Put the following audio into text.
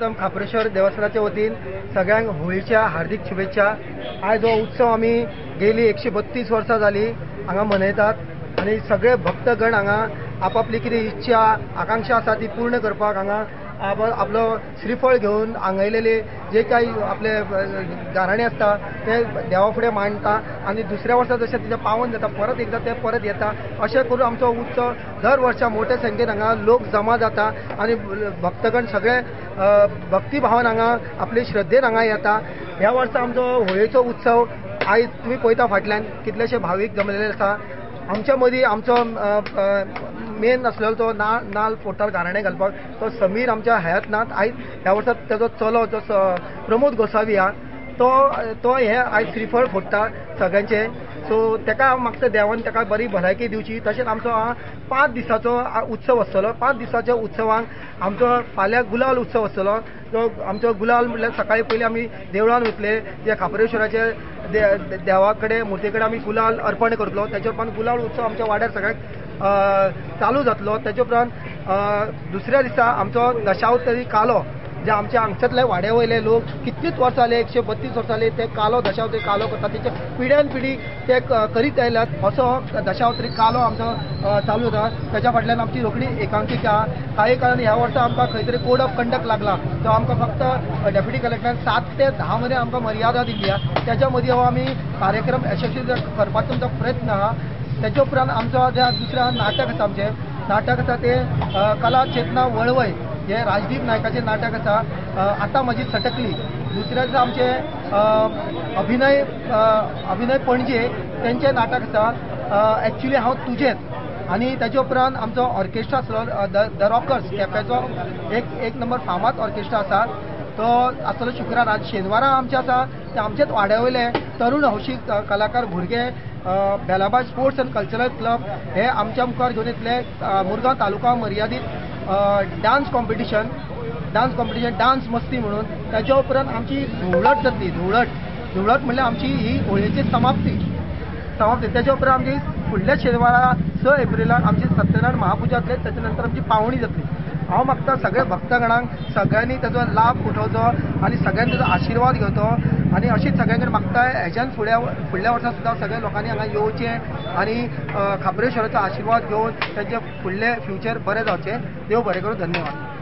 सर्वप्रथम खापरेश्वर देवस्थानाच्या वतीन सगळ्यांक होळीच्या हार्दिक शुभेच्छा। आज हो उत्सव आम्ही गेली 132 वर्सां जाली हांगा मनयतात आणि सगळे भक्तगण हांगा आपापली कितें इच्छा आकांक्षा आसा ती पूर्ण करपाक हांगा आपलो श्रीफळ घेवन हांगयलेले जे काही आपले गाराणे असता ते देवा फुडें मांडटा आणि दुसऱ्या वर्सा जशें तिचें पावन जाता परत एकदा ते परत येता अशें करून आमचो उत्सव दर वर्सा मोठ्या संख्येन हांगा लोक जमा जाता आणि भक्तगण सगळे भक्तिभावान हांगा आपले श्रद्धेन हांगा येता। ह्या वर्सा आमचो होळयेचो उत्सव आयज तुमी पळयता फाटल्यान कितलेशे भावीक जमलेले आसा। आमच्या मदीं आमचो मेन आसलेलो तो नाल फोडटालो गाराणे घालपाक तो समीर आमच्या हयात नात। आयज ह्या वर्सा तेजो चलो जो प्रमोद गोसावी हा तो हे आयज श्रीफळ फोडटा सगळ्यांचे। सो तेका हांव मागता देवान तेका बरी भलायकी दिवची। तशेंच आमचो 5 दिसाचो उत्सव आसतलो। 5 दिसाच्या उत्सवाक आमचो फाल्यां गुलाल उत्सव आसतलो। तो आमचो गुलाल म्हळ्यार सकाळी पयलीं आमी देवळान वयतले जे खापरेश्वराचे देवा कडेन मुर्ते कडेन आमी गुलाल अर्पण करतलो। तेचे उपरांत गुलाल उत्सव आमच्या वाड्यार सगळ्याक चालू जातलो। तेचे उपरांत दुसऱ्या दिसा आमचो दशावतारी कालो जे आमच्या हांगच्यातले वाड्या वयले लोक कितलींच वर्सां जाले 132 वर्सां जाले ते कालो दशावतारी कालो करतात। तेचे पिढ्यान पिढी ते करीत आयल्यात। असो दशावतारी कालो आमचो चालू जाता। तेच्या फाटल्यान आमची रोखडी एकांकिका काही कारण ह्या वर्सा आमकां खंय तरी कोड ऑफ कंडक्ट लागला तो आमकां फक्त डेप्युटी कलेक्टरान 7 ते 10 मेरेन आमकां मर्यादा दिल्ली आहा। त्याच्या मदीं हो आमी कार्यक्रम यशस्वी करपाचो आमचो प्रयत्न आहा। तेच्या उपरांत आमचो जे दुसरें नाटक आसा आमचें नाटक आसा ते कला चेतना वळवय हे राजदीप नायकाचे नाटक आसा आतां म्हजी सटकली। दुसरे आसा आमचे अभिनय पणजे तेंचें नाटक आसा एक्चुली हांव तुजेंच। आणि तेच्या उपरांत आमचो ऑर्केस्ट्रा आसलो द रॉकर्स केपेचो एक नंबर फामाद ऑर्केस्ट्रा आसा तो आसतलो शुक्रार। आज शेनवारा आमचे आसा ते आमचेच वाड्या वयले तरुण हौशी कलाकार भुरगे बेलाबाद स्पोर्ट्स एंड कल्चरल क्लब हे आमच्या मुखार घेवन येतले मुरगांव तालुका मर्यादीत डान्स कॉम्पिटिशन डान्स मस्ती म्हणून। तेच्या उपरांत आमची धुळवट जातली। धुळवट म्हणल्यार आमची ही होळयेची समाप्ती। तेच्या उपरांत आमची फुडल्या शेनवारा 6 एप्रिलाक आमची सत्यनारायण महापुजा जातली। तेच्या नंतर आमची पावणी जातली। हांव मागता सगळे भक्तगणांक सगळ्यांनी तेजो लाभ उठोवचो आणि सगळ्यांनी तेजो आशिर्वाद घेवचो आणि अशीच सगळ्यांकडे मागता हेच्यान फुडल्या वर्सा सुद्दां सगळ्या लोकांनी हांगा येवचें आणि खापरेश्वराचो आशिर्वाद घेवन तेंचे फुडले फ्युचर बरें जावचें। देव बरें करूं। धन्यवाद।